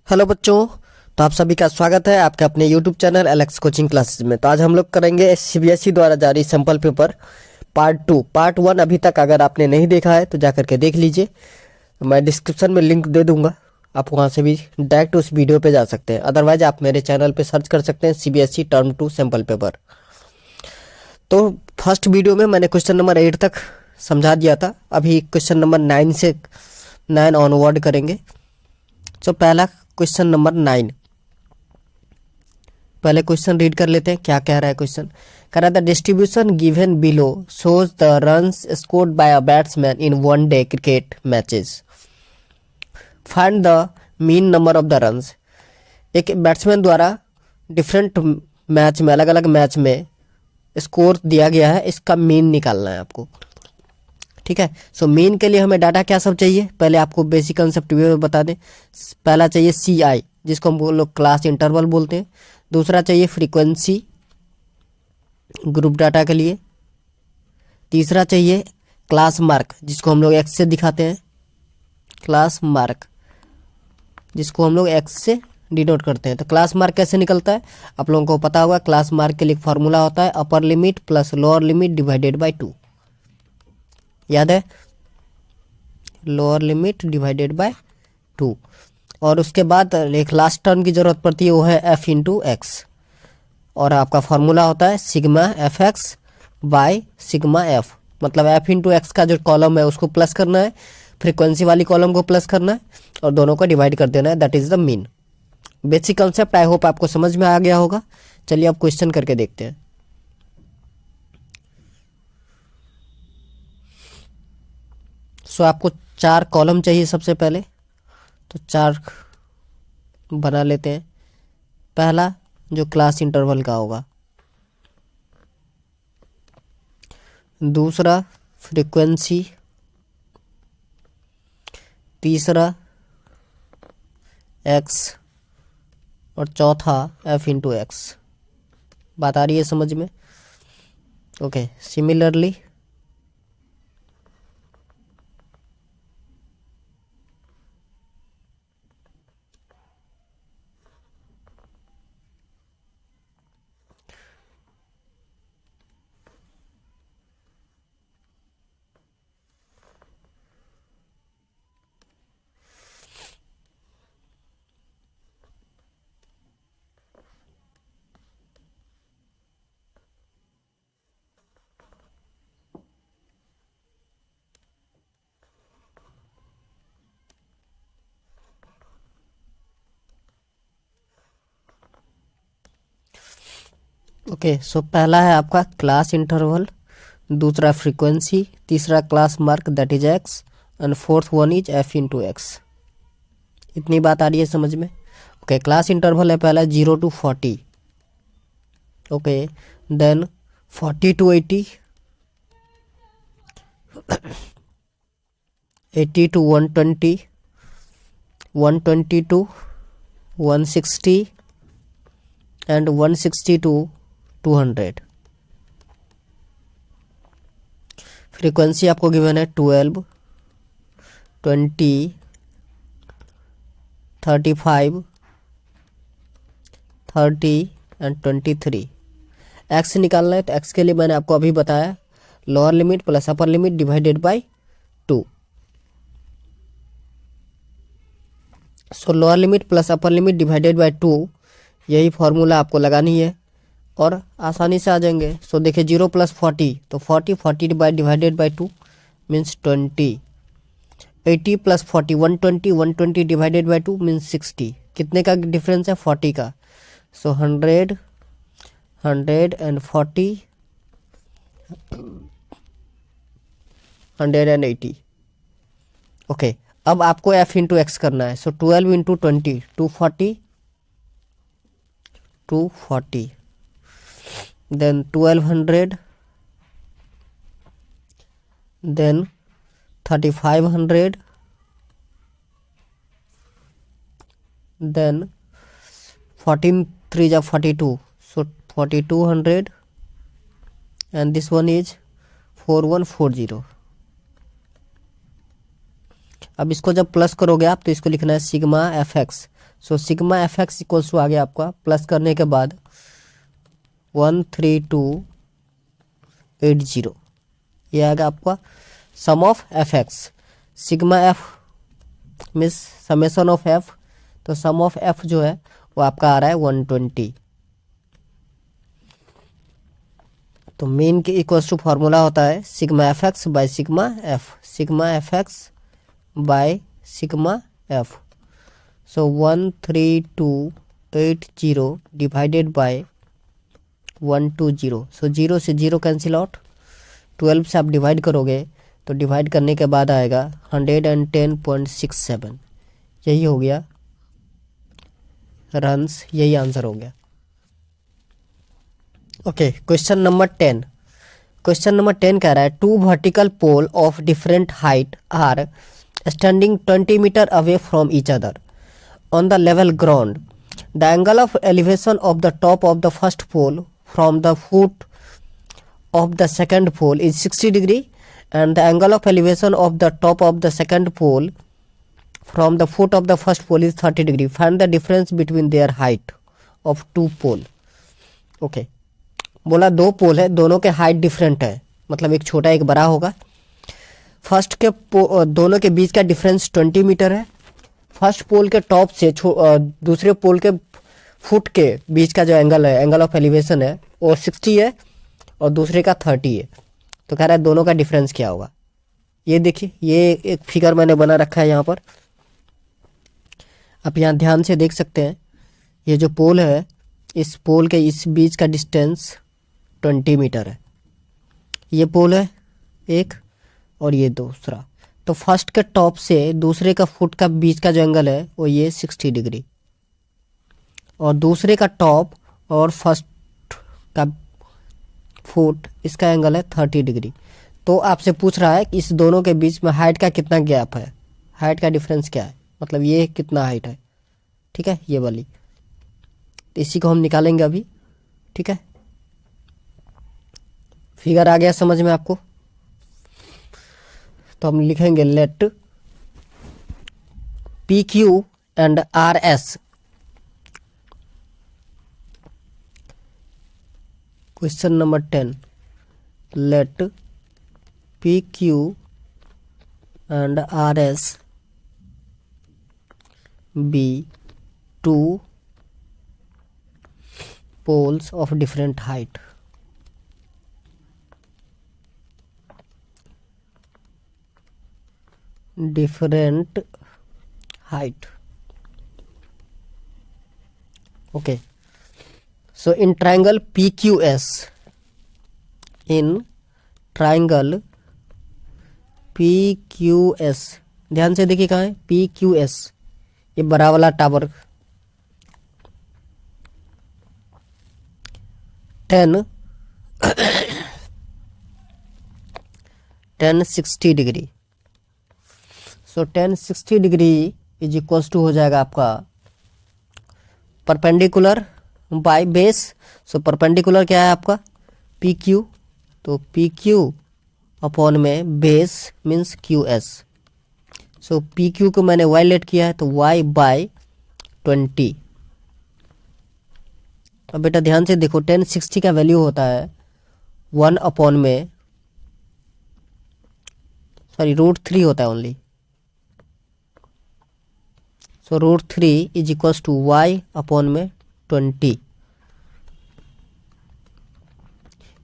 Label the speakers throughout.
Speaker 1: Hello बच्चों। तो आप सभी का स्वागत है आपके अपने YouTube channel Alex coaching classes में। तो आज हम लोग करेंगे सीबीएसई द्वारा जारी सैंपल पेपर पार्ट 1। अभी तक अगर आपने नहीं देखा है तो जा करके देख लीजिए, मैं डिस्क्रिप्शन में लिंक दे दूंगा, आप वहां से भी डायरेक्ट उस वीडियो पे जा सकते हैं। अदरवाइज आप मेरे चैनल पे सर्च कर सकते हैं सीबीएसई टर्म 2 सैंपल पेपर। तो फर्स्ट वीडियो में मैंने क्वेश्चन नंबर 8 तक समझा दिया था, अभी क्वेश्चन नंबर 9 से 9 ऑनवर्ड करेंगे। तो पहला क्वेश्चन नंबर 9, पहले क्वेश्चन रीड कर लेते हैं क्या कह रहा है। क्वेश्चन कह रहा है the distribution given below shows the runs scored by a batsman in one day cricket matches, find the mean number of the runs. एक बैट्समैन द्वारा डिफरेंट मैच में, अलग अलग मैच में स्कोर दिया गया है, इसका मीन निकालना है आपको। ठीक है, सो मीन के लिए हमें डाटा क्या सब चाहिए, पहले आपको बेसिक कंसेप्ट भी बता दें। पहला चाहिए CI, जिसको हम लोग क्लास इंटरवल बोलते हैं। दूसरा चाहिए फ्रीक्वेंसी ग्रुप डाटा के लिए। तीसरा चाहिए क्लास मार्क, जिसको हम लोग एक्स से दिखाते हैं, क्लास मार्क जिसको हम लोग एक्स से डिनोट करते हैं। तो क्लास मार्क कैसे निकलता है आप लोगों को पता होगा। क्लास मार्क के लिए फॉर्मूला होता है upper limit plus lower limit divided by 2, याद है, लोअर लिमिट डिवाइडेड बाय 2। और उसके बाद एक लास्ट टर्म की जरूरत पड़ती है, वो है f इंटू एक्स, और आपका फॉर्मूला होता है sigma f x by sigma F. मतलब f इंटू एक्स का जो कॉलम है उसको प्लस करना है, फ्रीक्वेंसी वाली कॉलम को प्लस करना है, और दोनों को डिवाइड कर देना है, that is the mean. Basic concept I hope आपको समझ में आ गया होगा। चलिए अब क्वेश्चन करके देखते हैं। सो आपको 4 कॉलम चाहिए सबसे पहले, तो 4 बना लेते हैं। पहला जो क्लास इंटरवल का होगा, दूसरा फ्रीक्वेंसी, तीसरा एक्स, और चौथा f इंटू एक्स। बात आ रही है समझ में? Okay, similarly okay. सो पहला है आपका क्लास इंटरवल, दूसरा फ्रीक्वेंसी, तीसरा class mark that is x, and fourth one is f into x. इतनी बात आ रही है समझ में? ओके, क्लास इंटरवल है पहला 0 to 40, okay, then 40 to 80, 80 to 120, 120 to 160, and 160 to 200। Frequency आपको गिवन है 12, 20, 35, 30 एंड 23। एक्स निकालना है, तो एक्स के लिए मैंने आपको अभी बताया lower limit plus upper limit divided by 2। So lower limit plus upper limit divided by 2, यही फॉर्मूला आपको लगानी है और आसानी से आ जाएंगे। सो देखिए 0 प्लस 40, तो 40 divided by 2 means 20। 80 plus 40 120, 120 divided by 2 means 60। कितने का डिफरेंस है? 40 का। सो 100, 100 एंड 40, 180। ओके, अब आपको f इंटू एक्स करना है। सो 12 इंटू 20, 240, 240, then 1200, then 3500, then 14 3 जा 42, so 4200, and this one is 4140। अब इसको जब प्लस करोगे आप तो इसको लिखना है sigma f x. So sigma f x equals to आ गया आपका, प्लस करने के बाद 13280, ये आएगा आपका sum of f x. Sigma f means summation of f, तो सम ऑफ एफ जो है वो आपका आ रहा है 120। तो मेन के इक्वल्स टू फॉर्मूला होता है sigma f x by sigma F, sigma f x by sigma F. So 13280 divided by 120, सो 0 से 0 कैंसिल आउट, 12 से आप डिवाइड करोगे तो डिवाइड करने के बाद आएगा 110.67, यही हो गया रन्स, यही आंसर हो गया। Okay, question number 10। Question number 10 कह रहा है 2 vertical pole of different height are standing 20 metre away from each other on the level ground. The angle of elevation of the top of the first pole from the foot of the second pole is 60 degree and the angle of elevation of the top of the second pole from the foot of the first pole is 30 degree. Find the difference between their height of two pole. Okay, बोला दो पोल है, दोनों के height different है, मतलब एक छोटा एक बड़ा होगा। फर्स्ट के दोनों के बीच का डिफरेंस 20 मीटर है। फर्स्ट पोल के टॉप से दूसरे पोल के फुट के बीच का जो एंगल है, एंगल ऑफ एलिवेशन है, वो 60 है और दूसरे का 30 है। तो कह रहा है दोनों का डिफरेंस क्या होगा। ये देखिए, ये एक फिगर मैंने बना रखा है यहाँ पर, आप यहाँ ध्यान से देख सकते हैं। ये जो पोल है, इस पोल के इस बीच का डिस्टेंस 20 मीटर है। ये पोल है एक और ये दूसरा। तो फर्स्ट के टॉप से दूसरे का फुट का बीच का जो एंगल है वो ये 60 डिग्री, और दूसरे का टॉप और फर्स्ट का फुट इसका एंगल है 30 डिग्री। तो आपसे पूछ रहा है कि इस दोनों के बीच में हाइट का कितना गैप है, हाइट का डिफरेंस क्या है, मतलब ये कितना हाइट है। ठीक है, ये वाली, तो इसी को हम निकालेंगे अभी। ठीक है, फिगर आ गया समझ में आपको। तो हम लिखेंगे let P Q and R S. Question number 10, let P Q and R S be two poles of different height. Different height. Okay. So in triangle PQS, in triangle PQS, ध्यान से देखिए कहाँ है PQS, ये बड़ा वाला tower 1060 degree. So 1060 degree is equals to हो जाएगा आपका perpendicular by base. So perpendicular क्या है आपका पी क्यू, तो पी क्यू अपॉन में base means Q S. So P Q को मैंने वाई लेट किया है, तो वाई बाय 20। अब बेटा ध्यान से देखो, 1060 का वैल्यू होता है 1 अपॉन में √3 होता है only. So √3 is equals to Y upon में 20,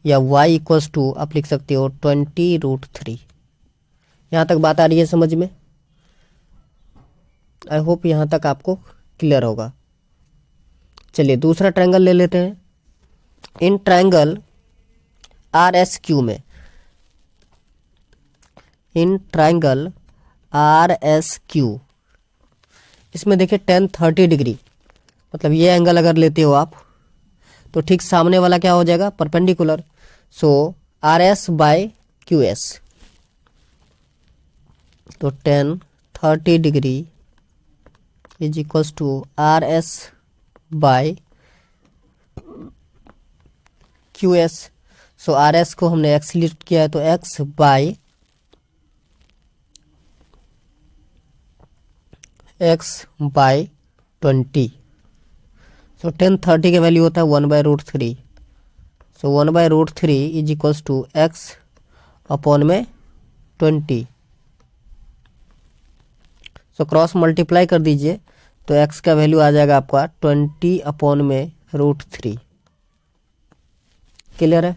Speaker 1: या y इक्वल्स टू आप लिख सकते हो 20√3। यहाँ तक बात आ रही है समझ में? आई होप यहाँ तक आपको क्लियर होगा। चलिए दूसरा ट्रायंगल ले लेते हैं। इन ट्रायंगल RSQ में, इन ट्रायंगल RSQ, इसमें देखिए 1030 डिग्री, मतलब ये एंगल अगर लेते हो आप तो ठीक सामने वाला क्या हो जाएगा perpendicular. So RS by QS, तो 1030 degree is equals to RS by QS। So RS को हमने x लिस्ट किया है, तो x बाय 20। सो tan 30 का वैल्यू होता है 1/√3। So 1/√3 is equals to x upon में 20। सो क्रॉस मल्टीप्लाई कर दीजिए तो x का वैल्यू आ जाएगा आपका 20 अपॉन में √3। क्लियर है?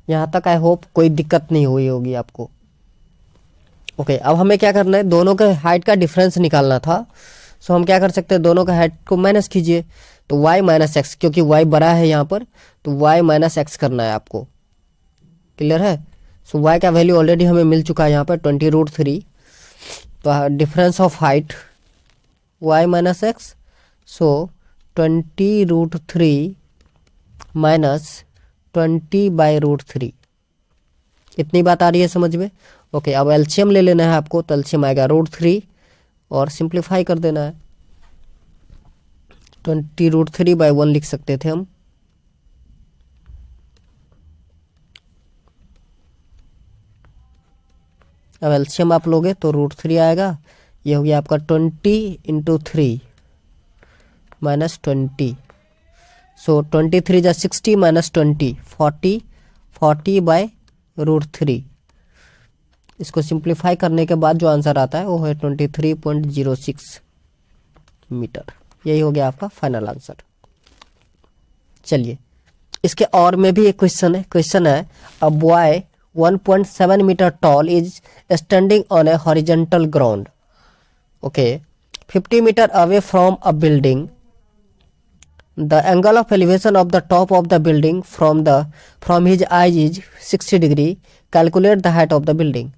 Speaker 1: यहाँ तक आई होप कोई दिक्कत नहीं हुई होगी आपको। ओके, अब हमें क्या करना है, दोनों के हाइट का डिफरेंस निकालना था। सो हम क्या कर सकते हैं, दोनों का हाइट को माइनस कीजिए तो y माइनस एक्स, क्योंकि y बड़ा है यहाँ पर तो y माइनस एक्स करना है आपको। क्लियर है? सो y का वैल्यू ऑलरेडी हमें मिल चुका है यहाँ पर 20√3। तो difference of height y minus x, so 20√3 minus 20/√3। इतनी बात आ रही है समझ में? ओके, अब एलसीएम ले लेना है आपको, तो एलसीएम आएगा √3 और सिंप्लीफाई कर देना है। 20√3/1 लिख सकते थे हम। अब एलसीएम आप लोगे तो √3 आएगा। ये हो गया आपका 20 × 3 माइनस 20। सो 23 जा 60 माइनस 20 40, 40/√3। इसको सिंप्लीफाई करने के बाद जो आंसर आता है वो है 23.06 मीटर। यही हो गया आपका फाइनल आंसर। चलिए, इसके और में भी एक क्वेश्चन है a boy 1.7 metre tall is standing on a horizontal ground, okay, 50 metre away from a building. The angle of elevation of the top of the building from his eyes is 60 degree. Calculate the height of the building.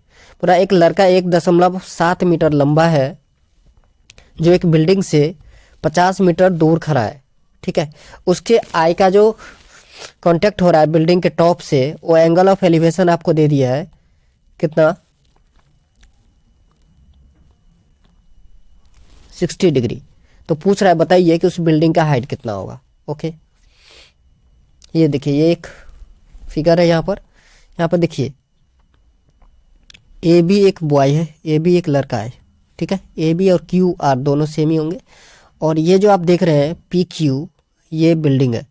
Speaker 1: पूरा एक लड़का 1.7 metre लंबा है जो एक building से 50 metre दूर खड़ा है। ठीक है, उसके आई का जो कांटेक्ट हो रहा है बिल्डिंग के टॉप से, वो एंगल ऑफ एलिवेशन आपको दे दिया है कितना, 60 डिग्री। तो पूछ रहा है बताइए कि उस बिल्डिंग का हाइट कितना होगा। ओके, ये देखिए, ये एक फिगर है यहाँ पर देखिए, ए बी एक बॉय है, ए बी एक लड़का है। ठीक है, ए बी और क्यू आर दोनों सेम ही होंगे। और ये जो आप देख रहे हैं पी क्यू, ये बिल्डिंग है।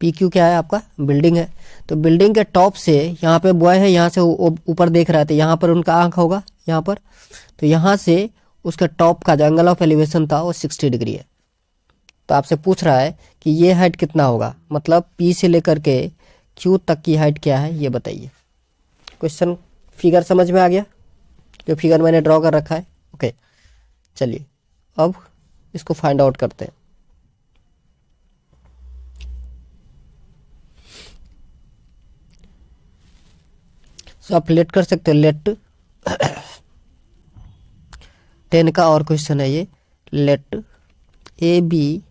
Speaker 1: पी क्यू क्या है आपका, बिल्डिंग है। तो बिल्डिंग के टॉप से यहाँ पे बॉय है, यहाँ से ऊपर देख रहा है तो यहाँ पर उनका आंख होगा यहाँ पर। तो यहाँ से उसके टॉप का जो एंगल ऑफ एलिवेशन था वो 60 डिग्री है। तो आपसे पूछ रहा है कि ये हाइट कितना होगा, मतलब पी से लेकर के क्यू तक की हाइट क्या है ये बताइए। क्वेश्चन फिगर समझ में आ गया, जो फिगर मैंने ड्रॉ कर रखा है। ओके, चलिए अब इसको फाइंड आउट करते हैं। सो आप लेट कर सकते हो, लेट 10 का और क्वेश्चन है ये। Let A B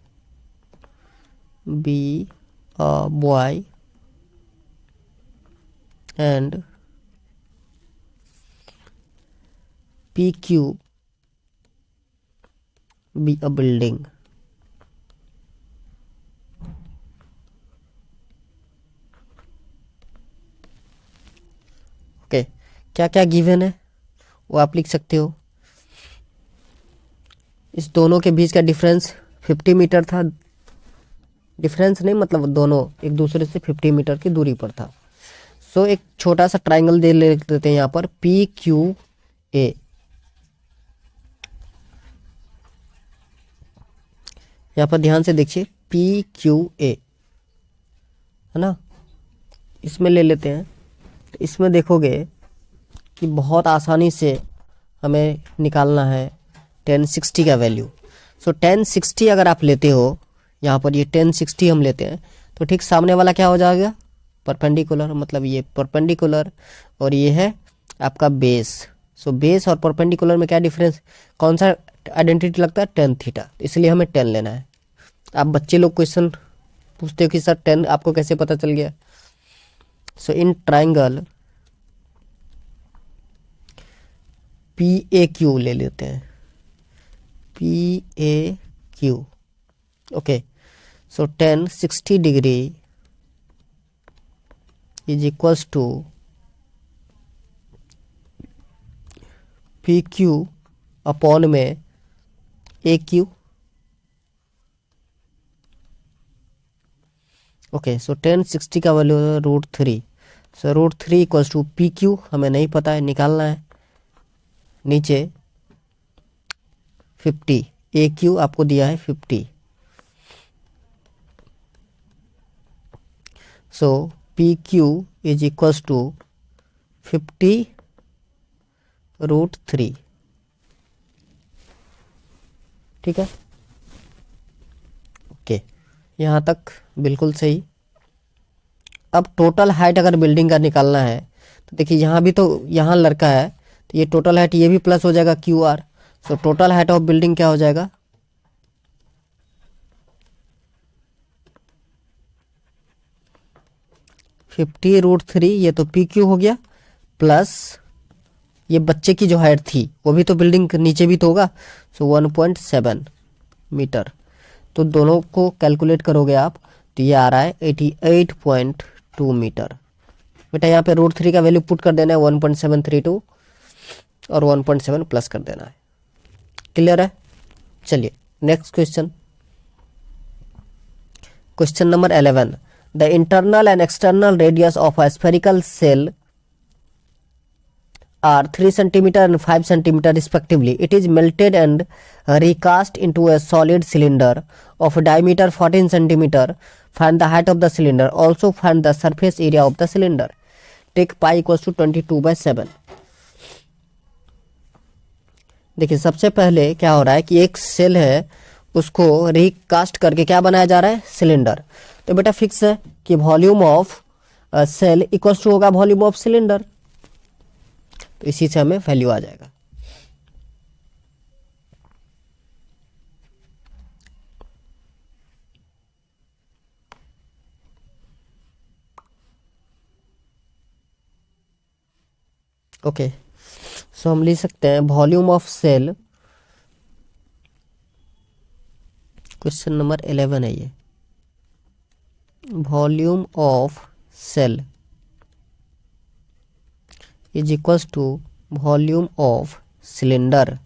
Speaker 1: a boy and P Q be a building. Okay, क्या क्या गिवन है वो आप लिख सकते हो। इस दोनों के बीच का डिफरेंस 50 मीटर था। डिफरेंस नहीं, मतलब दोनों एक दूसरे से 50 मीटर की दूरी पर था। सो एक छोटा सा ट्राइंगल दे लेते हैं यहाँ पर, पी क्यू ए। यहाँ पर ध्यान से देखिए, पी क्यू ए है ना, इसमें ले लेते हैं। तो इसमें देखोगे कि बहुत आसानी से हमें निकालना है tan 60 का वैल्यू। सो tan 60 अगर आप लेते हो, यहाँ पर ये tan 60 हम लेते हैं, तो ठीक सामने वाला क्या हो जाएगा, परपेंडिकुलर, मतलब ये परपेंडिकुलर और ये है आपका बेस। सो बेस और परपेंडिकुलर में क्या डिफरेंस, कौन सा आइडेंटिटी लगता है, tan थीटा, इसलिए हमें tan लेना है। आप बच्चे लोग क्वेश्चन पूछते हो कि सर tan आपको कैसे पता चल गया। So in triangle P A Q ले लेते हैं, P A Q. Okay, so tan 60 degree is equals to P Q upon में ए क्यू। ओके, सो 1060 का वैल्यू है √3। So √3 equals to P Q हमें नहीं पता है, निकालना है। नीचे 50, ए क्यू आपको दिया है 50। So P Q is equals to 50 √3। ठीक है, ओके, यहाँ तक बिल्कुल सही। अब टोटल हाइट अगर बिल्डिंग का निकालना है तो देखिए यहाँ भी तो यहाँ लड़का है, तो ये टोटल हाइट ये भी प्लस हो जाएगा Q R. So total height of building क्या हो जाएगा, $50 √3, ये तो पी क्यू हो गया, प्लस ये बच्चे की जो हाइट थी वो भी तो बिल्डिंग के नीचे भी तो होगा। सो 1.7 मीटर। तो दोनों को कैलकुलेट करोगे आप तो ये आ रहा है 88.2 मीटर। बेटा यहाँ पे √3 का वैल्यू पुट कर देना है 1.732 और 1.7 प्लस कर देना है। क्लियर है? चलिए next question, question number 11। The internal and external radius of a spherical shell are 3 centimeter and 5 centimeter respectively. It is melted and recast into a solid cylinder of diameter 14 centimeter. Find the height of the cylinder. Also find the surface area of the cylinder. Take pi equals to 22/7. देखिए सबसे पहले क्या हो रहा है कि एक cell है, उसको रिकास्ट करके क्या बनाया जा रहा है, सिलेंडर। तो बेटा फिक्स है कि volume of shell equals to होगा वॉल्यूम ऑफ सिलेंडर, तो इसी से हमें वैल्यू आ जाएगा। ओके, सो हम लिख सकते हैं volume of shell, question number 11 है ये, volume of shell is equals to volume of cylinder.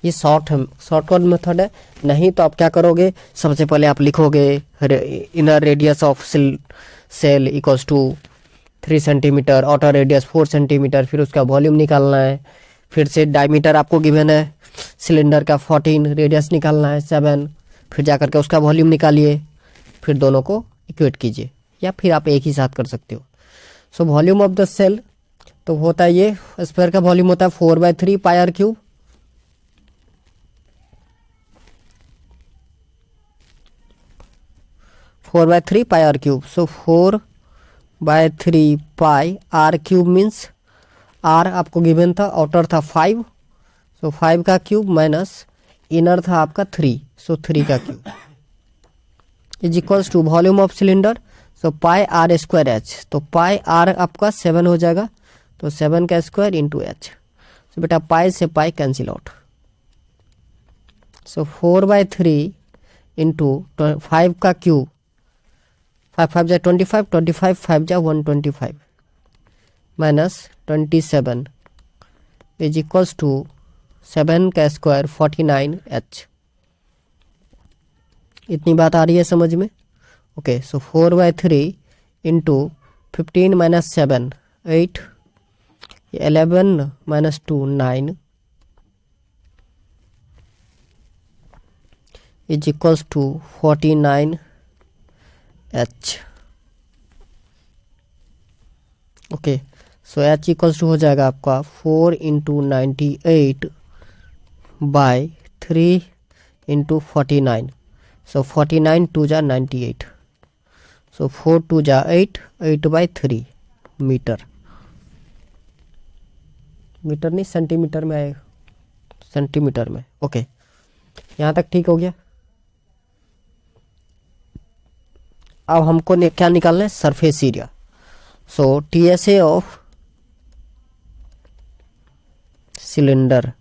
Speaker 1: ये शॉर्टकट मेथड है, नहीं तो आप क्या करोगे, सबसे पहले आप लिखोगे inner radius of shell equals to 3 centimetre, outer radius 4 centimetre, फिर उसका वॉल्यूम निकालना है। फिर से डायमीटर आपको गिवन है सिलेंडर का 14, रेडियस निकालना है 7, फिर जाकर के उसका वॉल्यूम निकालिए, फिर दोनों को इक्वेट कीजिए, या फिर आप एक ही साथ कर सकते हो। So volume of the shell तो होता है, ये स्क्वायर का वॉल्यूम होता है 4/3 pi r cube. Pi r cube. So 4/3 pi r cube means r आपको गिवन था, आउटर था 5, सो 5 का क्यूब माइनस इनर था आपका 3, सो 3 का cube is equals to volume of cylinder. So pi R square H, तो pi are आपका 7 हो जाएगा, तो 7 का स्क्वायर इंटू एच। सो बेटा पाई से पाई कैंसिल आउट। सो 4/3 इंटू 5 का क्यूब, 5 5 जा 25, 25 5 जा 125 माइनस 27 इज इक्वल्स टू 7 का स्क्वायर 49 एच। इतनी बात आ रही है समझ में? Okay, so 4/3 into 15 minus 7 8, 11 minus 2 9 is equals to 49 H. Okay, so H equals to हो जाएगा आपका 4 इंटू 98/3 इंटू 49। सो 49 2 जा 98, सो 4 2 जा 8, 8/3 मीटर। मीटर नहीं सेंटीमीटर में आएगा, सेंटीमीटर में। ओके, यहाँ तक ठीक हो गया। अब हमको क्या निकालना है, surface area. So TSA of cylinder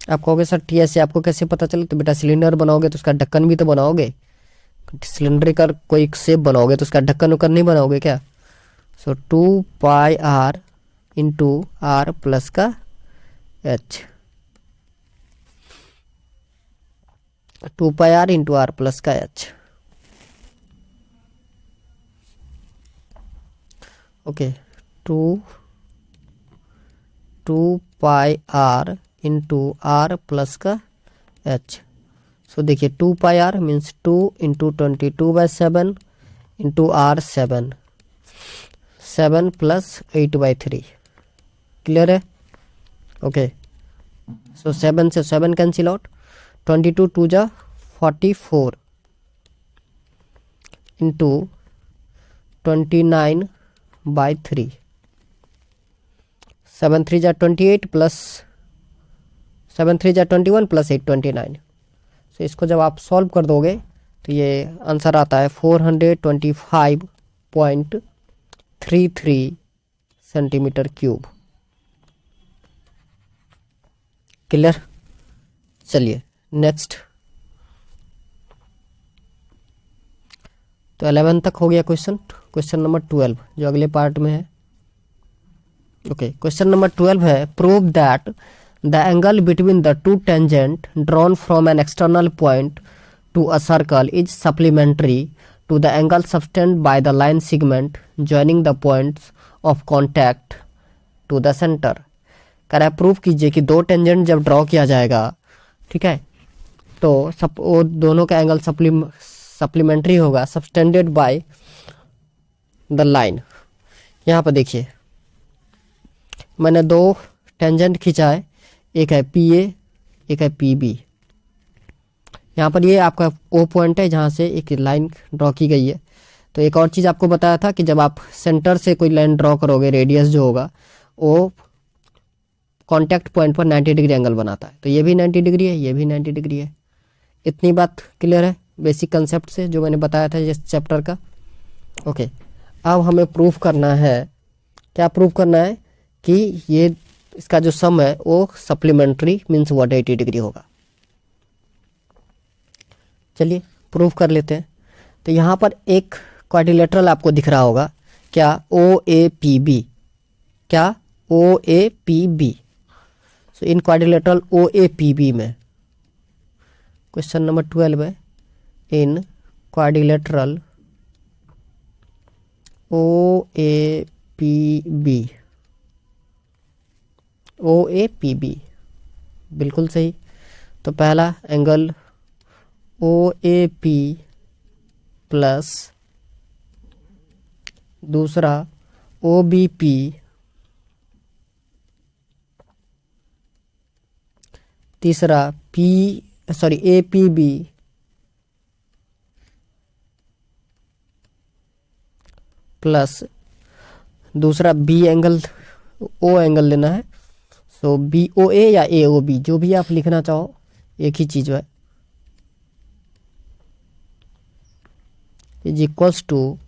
Speaker 1: आप कहोगे सर टीएसए आपको कैसे पता चले, तो बेटा सिलेंडर बनाओगे तो उसका ढक्कन भी तो बनाओगे, सिलेंडर का कोई शेप बनाओगे तो उसका ढक्कन उक्कन नहीं बनाओगे क्या। So 2 pi r into r plus का h two pi r into r plus का h. Okay, two pi r into r plus का एच। सो देखिए 2 pi r means 2 into 22/7 into r 7 plus 8/3। Clear है? Okay, so 7 से 7 cancel out, 22 2 जा 44 into 29/3, 7 3 जा 28 plus 7 3 जा 21 plus 8 29। तो इसको जब आप सॉल्व कर दोगे तो ये आंसर आता है 425.33 सेंटीमीटर क्यूब। क्लियर? चलिए नेक्स्ट। तो 11 तक हो गया क्वेश्चन। क्वेश्चन नंबर 12 जो अगले पार्ट में है। ओके, क्वेश्चन नंबर 12 है, prove that the angle between the two tangent drawn from an external point to a circle is supplementary to the angle subtend by the line segment joining the points of contact to the centre. कह रहा है prove कीजिए कि दो tangent जब draw किया जाएगा, ठीक है, तो वो दोनों का एंगल सप्लीमेंट्री होगा सब्टेंडेड बाय द लाइन। यहाँ पर देखिए मैंने दो टेंजेंट खींचा है, एक है पी ए, एक है पी बी। यहाँ पर ये आपका ओ पॉइंट है जहाँ से एक लाइन ड्रॉ की गई है। तो एक और चीज़ आपको बताया था कि जब आप सेंटर से कोई लाइन ड्रॉ करोगे, रेडियस जो होगा वो कॉन्टैक्ट पॉइंट पर 90 डिग्री एंगल बनाता है। तो ये भी 90 डिग्री है, ये भी 90 डिग्री है। इतनी बात क्लियर है बेसिक कंसेप्ट से जो मैंने बताया था इस चैप्टर का। ओके, अब हमें प्रूफ करना है, क्या प्रूफ करना है कि ये इसका जो सम है वो सप्लीमेंट्री मीन्स 180 डिग्री होगा। चलिए प्रूफ कर लेते हैं। तो यहाँ पर एक क्वाड्रिलेटरल आपको दिख रहा होगा, क्या ओ ए पी बी, क्या O A P B. So in quadrilateral O A P B में क्वेश्चन नंबर 12 है, in quadrilateral O A P B, O A P B बिल्कुल सही। तो पहला angle O A P plus दूसरा O B P, तीसरा A P B plus दूसरा B angle, O angle लेना है। सो बी ओ ए या ए ओ बी जो भी आप लिखना चाहो एक ही चीज़ है, is equals to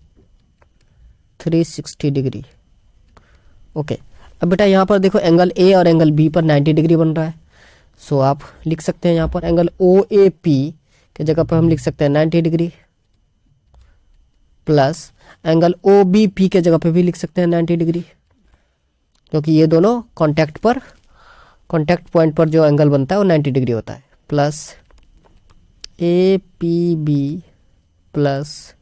Speaker 1: 360 degree. Okay, अब बेटा यहाँ पर देखो एंगल ए और एंगल बी पर 90 डिग्री बन रहा है। सो आप लिख सकते हैं यहाँ पर एंगल ओ ए पी की जगह पर हम लिख सकते हैं 90 degree plus angle O B P के जगह पे भी लिख सकते हैं 90 डिग्री, क्योंकि ये दोनों कॉन्टैक्ट पॉइंट पर जो एंगल बनता है वो 90 डिग्री होता है। Plus A P B plus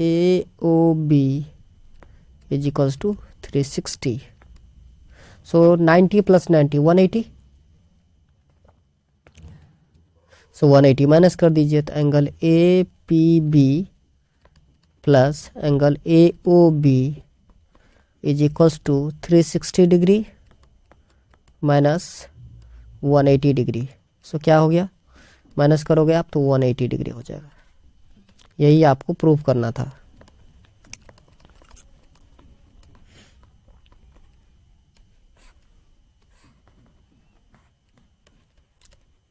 Speaker 1: A O B is equals to 360। So 90 plus 90 180। So 180 minus कर दीजिए तो angle A P B plus angle A O B is equals to 360 degree minus 180 degree. So क्या हो गया, minus करोगे आप तो 180 degree हो जाएगा। यही आपको प्रूफ करना था।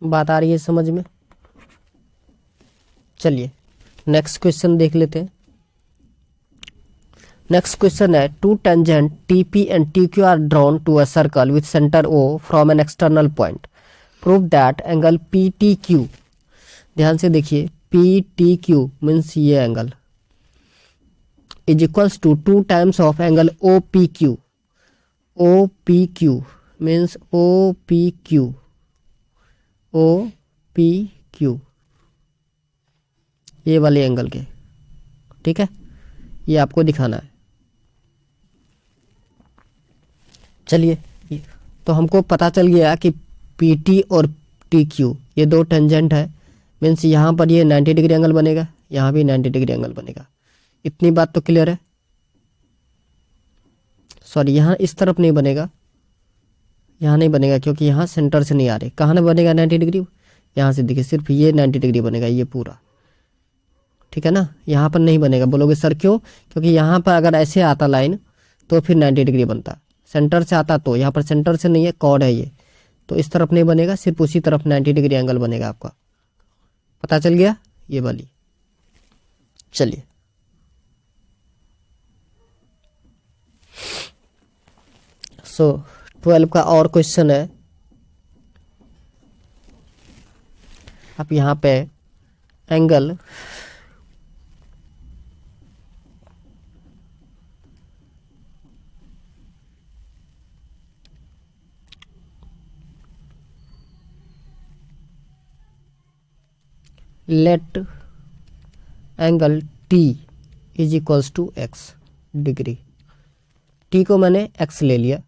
Speaker 1: बात आ रही है समझ में? चलिए नेक्स्ट क्वेश्चन देख लेते हैं। नेक्स्ट क्वेश्चन है, two tangent T P and T Q are drawn to a circle with centre O from an external point. Prove that angle P T Q, ध्यान से देखिए, पी टी क्यू मीन्स ये angle is equals to 2 times of angle O P Q. O P Q means O P Q, O P Q, ये वाले angle के, ठीक है, ये आपको दिखाना है। चलिए, तो हमको पता चल गया कि पी टी और टी क्यू ये दो टेंजेंट है, मीन्स यहाँ पर ये 90 डिग्री एंगल बनेगा, यहाँ भी 90 डिग्री एंगल बनेगा। इतनी बात तो क्लियर है। सॉरी, यहाँ इस तरफ नहीं बनेगा, यहाँ नहीं बनेगा क्योंकि यहाँ सेंटर से नहीं आ रहे। कहाँ ना बनेगा 90 डिग्री, यहाँ से देखिए सिर्फ ये 90 डिग्री बनेगा, ये पूरा, ठीक है ना। यहाँ पर नहीं बनेगा। बोलोगे सर क्यों? क्योंकि यहाँ पर अगर ऐसे आता लाइन तो फिर 90 डिग्री बनता, सेंटर से आता तो, यहाँ पर सेंटर से नहीं है, कॉर्ड है ये, तो इस तरफ नहीं बनेगा, सिर्फ उसी तरफ 90 डिग्री एंगल बनेगा आपका। पता चल गया ये वाली। चलिए, सो 12 का और क्वेश्चन है। आप यहाँ पे angle let angle T is equals to X degree. T को मैंने एक्स ले लिया,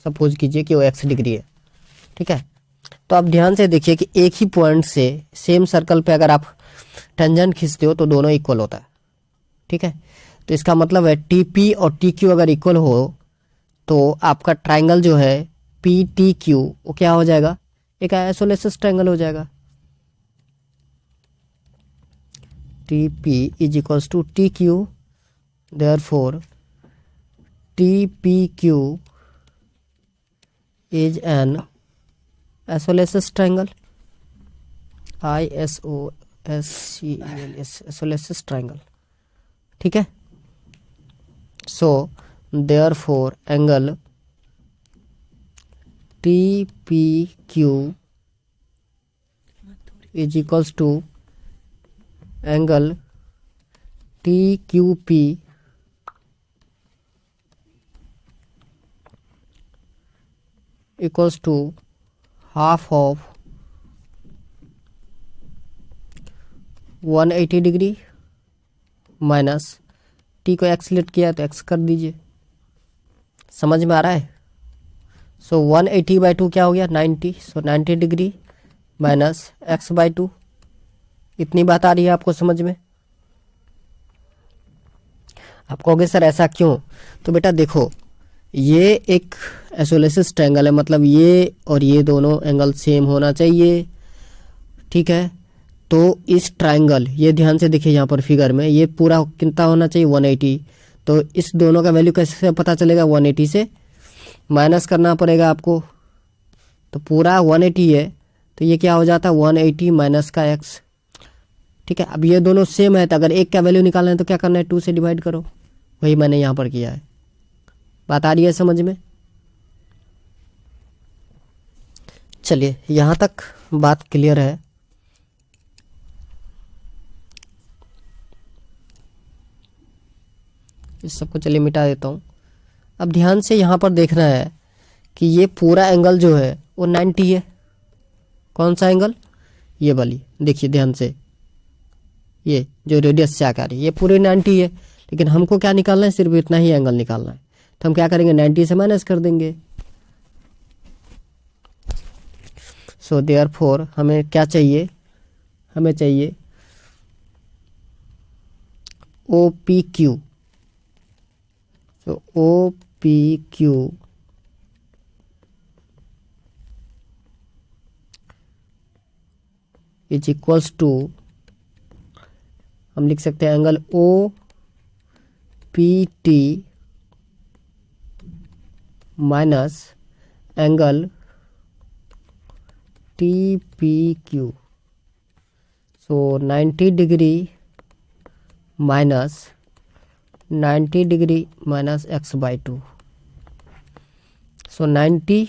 Speaker 1: सपोज कीजिए कि वो एक्स डिग्री है, ठीक है। तो आप ध्यान से देखिए कि एक ही पॉइंट से सेम सर्कल पे अगर आप टेंजेंट खींचते हो तो दोनों इक्वल होता है, ठीक है। तो इसका मतलब है टी पी और टी क्यू अगर इक्वल हो तो आपका ट्राइंगल जो है पी टी क्यू वो क्या हो जाएगा, एक आइसोलेसिस ट्राइंगल हो जाएगा। T P is equals to T Q, therefore T P Q is an isosceles triangle, ISOSCELS, isosceles triangle, ठीक है। So therefore angle T P Q is equals to angle T Q P equals to half of 180 degree minus T को x let किया तो x कर दीजिए। समझ में आ रहा है? सो 180/2 क्या हो गया, 90। सो 90 डिग्री माइनस x/2। इतनी बात आ रही है आपको समझ में? आप कहोगे सर ऐसा क्यों? तो बेटा देखो, ये एक आइसोलेसिस ट्रायंगल है, मतलब ये और ये दोनों एंगल सेम होना चाहिए, ठीक है। तो इस ट्रायंगल, ये ध्यान से देखिए यहाँ पर फिगर में, ये पूरा कितना होना चाहिए, 180। तो इस दोनों का वैल्यू कैसे पता चलेगा, 180 से माइनस करना पड़ेगा आपको। तो पूरा 180 है, तो ये क्या हो जाता है, 180 माइनस का x, ठीक है। अब ये दोनों सेम है, तो अगर एक का वैल्यू निकालना है तो क्या करना है, 2 से डिवाइड करो। वही मैंने यहाँ पर किया है। बात आ रही है समझ में? चलिए, यहाँ तक बात क्लियर है। इस सबको चलिए मिटा देता हूँ। अब ध्यान से यहाँ पर देखना है कि ये पूरा एंगल जो है वो 90 है। कौन सा एंगल? ये वाली, देखिए ध्यान से, ये जो रेडियस से आकर ये पूरे 90 है, लेकिन हमको क्या निकालना है, सिर्फ इतना ही एंगल निकालना है। तो हम क्या करेंगे, 90 से माइनस कर देंगे। सो देयरफॉर हमें क्या चाहिए, हमें चाहिए O P Q. So O P Q is equals to, हम लिख सकते हैं angle O P T minus angle T P Q. So 90 degree minus 90 degree minus x/2। So 90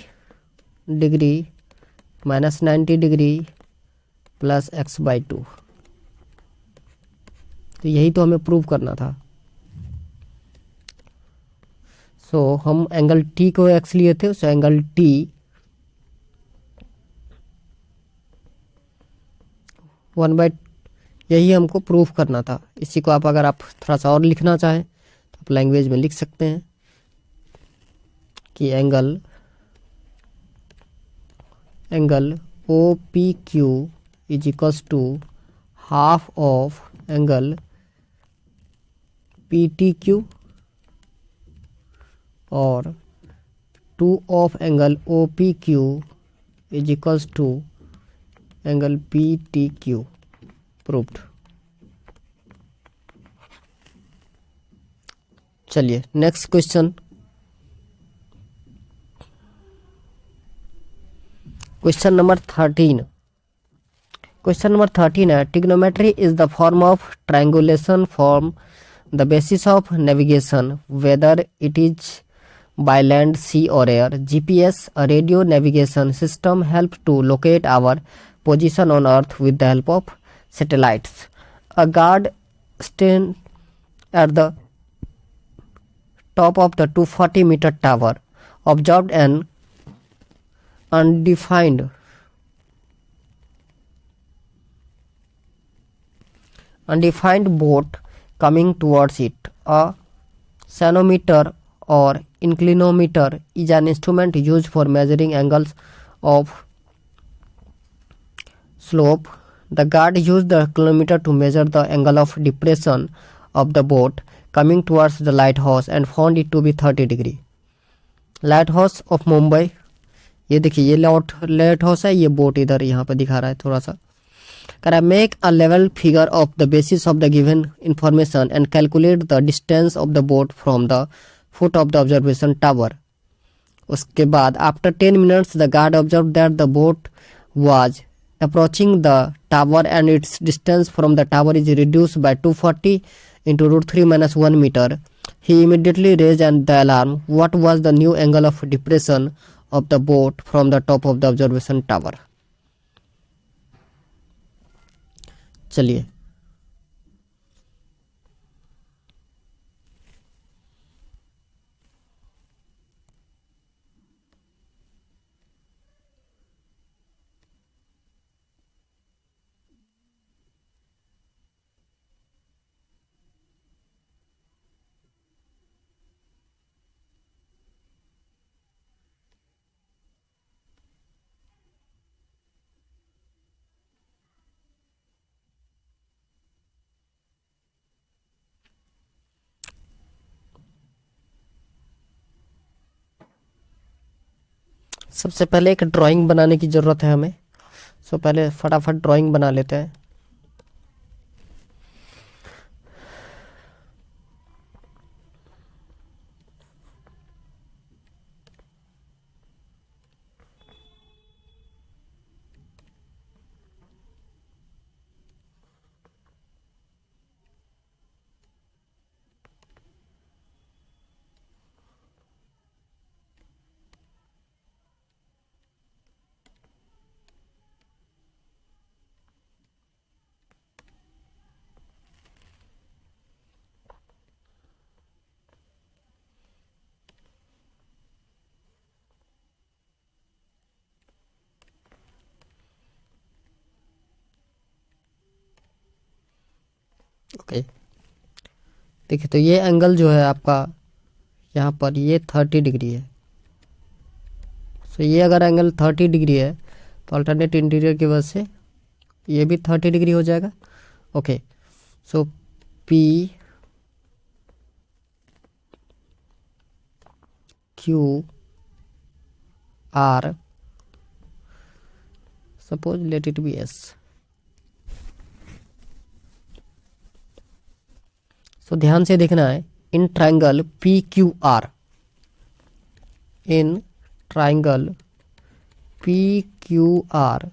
Speaker 1: degree minus 90 degree plus x/2। तो यही तो हमें prove करना था। सो हम एंगल T को x लिए थे, सो एंगल T 1/, यही हमको प्रूफ करना था। इसी को आप अगर आप थोड़ा सा और लिखना चाहें तो आप लैंग्वेज में लिख सकते हैं कि angle O P Q is equals to half of angle P T Q और 2 of angle O P Q is equals to angle P T Q. Proved. चलिए next question. Question number 13। Question number 13 है, trigonometry is the form of triangulation form the basis of navigation whether it is by land, sea or air. GPS, a radio navigation system, helps to locate our position on earth with the help of satellites. A guard standing at the top of the 240-meter tower observed an undefined boat coming towards it. A sonometer or inclinometer is an instrument used for measuring angles of slope. The guard used the inclinometer to measure the angle of depression of the boat coming towards the lighthouse and found it to be 30 degree. Lighthouse of Mumbai, ये देखिए ये light house है, ये boat इधर यहाँ पे दिखा रहा है थोड़ा सा। करा make a level figure of the basis of the given information and calculate the distance of the boat from the foot of the observation tower. उसके बाद after 10 minutes the guard observe that the boat was approaching the tower and it's distance from the tower is reduced by 240 into √3 - 1 meter. He immediately raised the alarm. What was the new angle of depression of the boat from the top of the observation tower? चलिए सबसे पहले एक drawing बनाने की ज़रूरत है हमें। सो पहले फटाफट ड्राइंग बना लेते हैं। ओके देखिए, तो ये एंगल जो है आपका यहाँ पर ये 30 डिग्री है। सो ये अगर एंगल 30 डिग्री है तो अल्टरनेट इंटीरियर की वजह से ये भी 30 डिग्री हो जाएगा। Okay so P Q R, suppose let it be S. सो ध्यान से देखना है, in triangle P Q R, in triangle P Q R,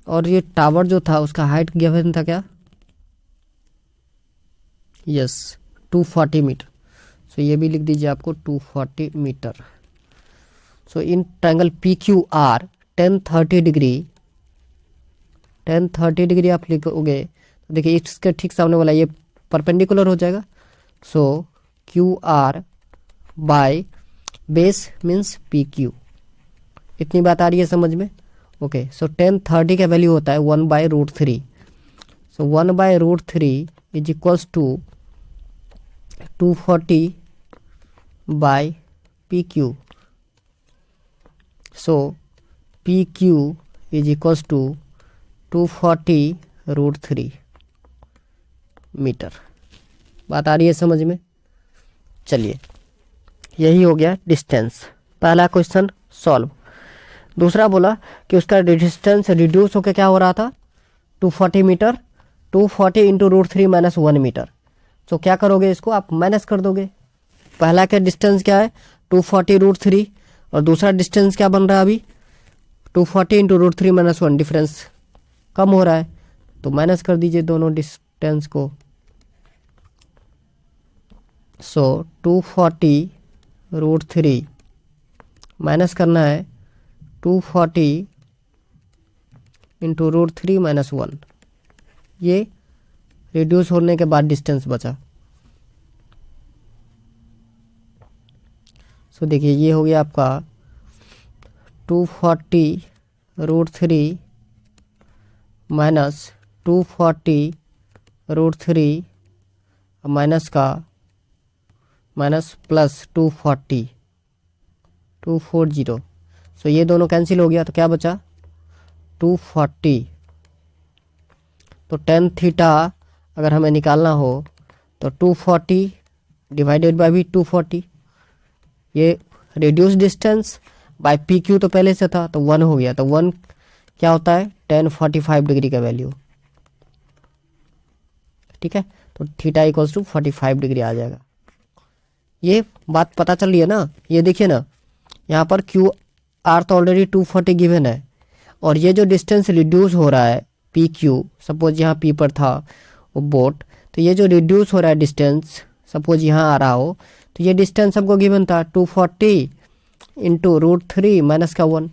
Speaker 1: और ये टावर जो था उसका हाइट गिवन था क्या? Yes 240 metre. सो ये भी लिख दीजिए आपको 240 metre. So in triangle P Q R 1030 degree आप लिखोगे तो देखिए इसके ठीक सामने वाला ये परपेंडिकुलर हो जाएगा। So Q R by base means P Q. इतनी बात आ रही है समझ में? ओके, सो 1030 का वैल्यू होता है 1/√3। So 1/√3 is equals to 240/PQ। So PQ is equals to 240√3 metre. बात आ रही है समझ में? चलिए, यही हो गया डिस्टेंस। पहला क्वेश्चन सॉल्व। दूसरा बोला कि उसका डिस्टेंस रिड्यूस होकर क्या हो रहा था, 240 मीटर। 240 into √3 minus 1 metre. तो क्या करोगे, इसको आप माइनस कर दोगे। पहला का डिस्टेंस क्या है, 240√3, और दूसरा डिस्टेंस क्या बन रहा है अभी, 240 इंटू √3 माइनस 1। डिफरेंस कम हो रहा है तो माइनस कर दीजिए दोनों डिस्टेंस को। सो 240√3 माइनस करना है 240 इंटू √3 माइनस 1। ये रिड्यूस होने के बाद डिस्टेंस बचा। सो देखिए, ये हो गया आपका 240√3 माइनस 240√3 माइनस का माइनस प्लस 240। सो ये दोनों कैंसिल हो गया तो क्या बचा, 240। तो tan थीटा अगर हमें निकालना हो तो 240 डिवाइडेड बाई भी 240। ये रिड्यूस डिस्टेंस बाय PQ तो पहले से था तो 1 हो गया। तो 1 क्या होता है, tan 45 डिग्री का वैल्यू। ठीक है, तो थीटा इक्वल्स टू 45 डिग्री आ जाएगा। ये बात पता चल रही है ना? ये देखिए ना, यहाँ पर QR तो ऑलरेडी 240 गिवन है, और ये जो डिस्टेंस रिड्यूस हो रहा है PQ, सपोज यहाँ P पर था वो बोट, तो ये जो रिड्यूस हो रहा है डिस्टेंस, सपोज यहाँ आ रहा हो, तो ये डिस्टेंस हमको गिवन था 240 इंटू √3 माइनस का 1।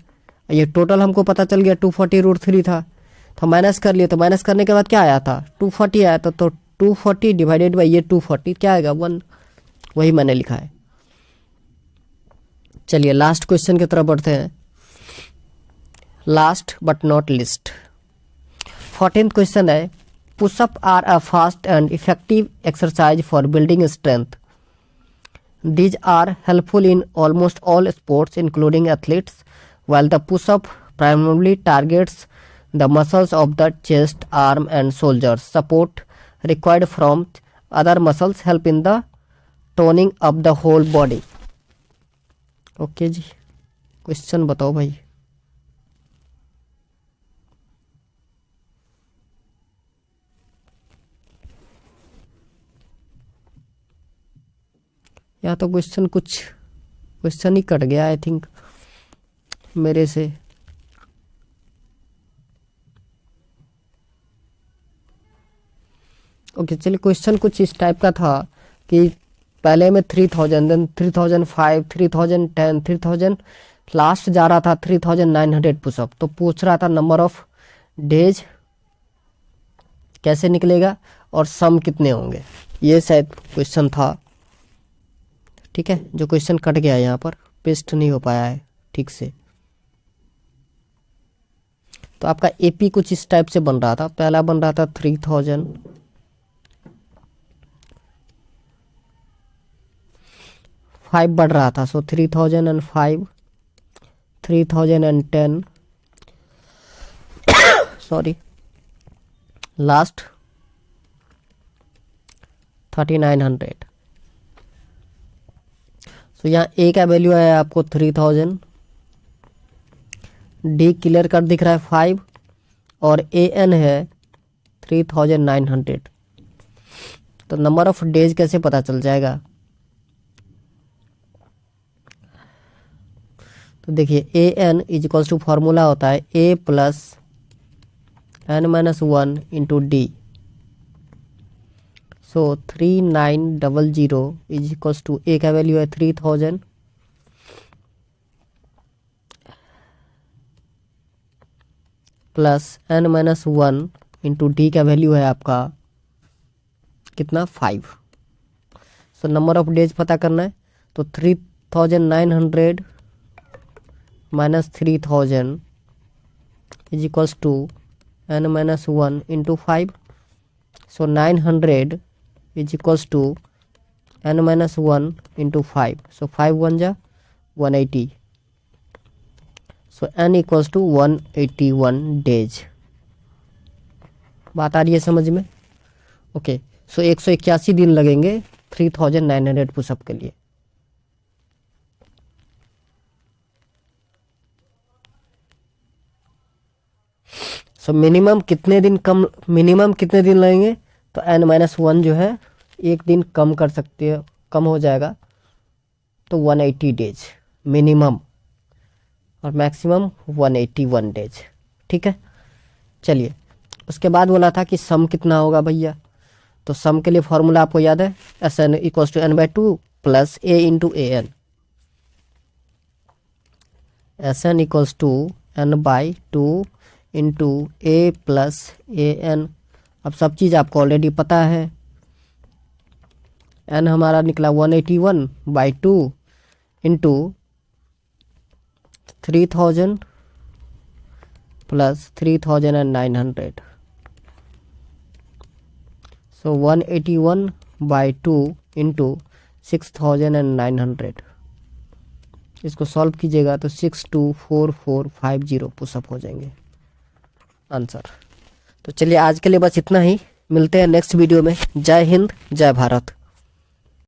Speaker 1: ये टोटल हमको पता चल गया 240√3 था, तो माइनस कर लिए। तो माइनस करने के बाद क्या आया था, 240 आया था। तो 240 डिवाइडेड बाई ये 240 क्या आएगा, 1। वही मैंने लिखा है। चलिए लास्ट क्वेश्चन की तरफ बढ़ते हैं। Last but not least, 14th question है, pushups are a fast and effective exercise for building strength. These are helpful in almost all sports, including athletes. While the push-up primarily targets the muscles of the chest, arm, and shoulders, support required from other muscles help in the toning of the whole body. Okay ji, question बताओ भाई। या तो question ही cut गया I think मेरे से। Okay चलिए, question कुछ इस टाइप का था कि पहले में 3000, देन 3005, 3010, 3000, लास्ट जा रहा था 3900 पुशअप। तो पूछ रहा था नंबर ऑफ डेज कैसे निकलेगा और सम कितने होंगे, ये शायद क्वेश्चन था। ठीक है, जो क्वेश्चन कट गया यहाँ पर पेस्ट नहीं हो पाया है ठीक से। तो आपका AP कुछ इस टाइप से बन रहा था। पहला बन रहा था 3000, फाइव बढ़ रहा था, सो 3005, 3010, सॉरी लास्ट 3900। तो यहाँ A का वैल्यू है आपको 3000, D क्लियर कर दिख रहा है 5, और AN है 3900। तो नंबर ऑफ डेज कैसे पता चल जाएगा, तो देखिए AN is equals to formula होता है A plus n-1 into D। So 3900 is equals to A का वैल्यू है 3000 प्लस n-1 इंटू D का वैल्यू है आपका कितना, 5। सो नंबर ऑफ डेज पता करना है, तो 3900 minus 3000 is equals to n-1 into 5. So 900 is equals to n-1 into 5. So 5 1 जा 180. So n equals to 181 days. बात आ रही है समझ में? ओके. सो 181 दिन लगेंगे 3900 पुशअप के लिए. सो मिनिमम कितने दिन लगेंगे? तो n-1 जो है एक दिन कम कर सकते हैं, कम हो जाएगा तो 180 डेज मिनिमम, और मैक्सिमम 181 डेज. ठीक है, चलिए. उसके बाद बोला था कि सम कितना होगा भैया. तो सम के लिए फॉर्मूला आपको याद है, Sn equals to n/2 plus a into A N. Sn equals to n/2 into A plus A N. अब सब चीज़ आपको ऑलरेडी पता है. n हमारा निकला 181/2 इंटू 3000 प्लस 3900. सो 181/2 इंटू 6900. इसको सॉल्व कीजिएगा तो 624450 पुशअप हो जाएंगे आंसर. तो चलिए आज के लिए बस इतना ही. मिलते हैं नेक्स्ट वीडियो में. जय हिंद, जय भारत.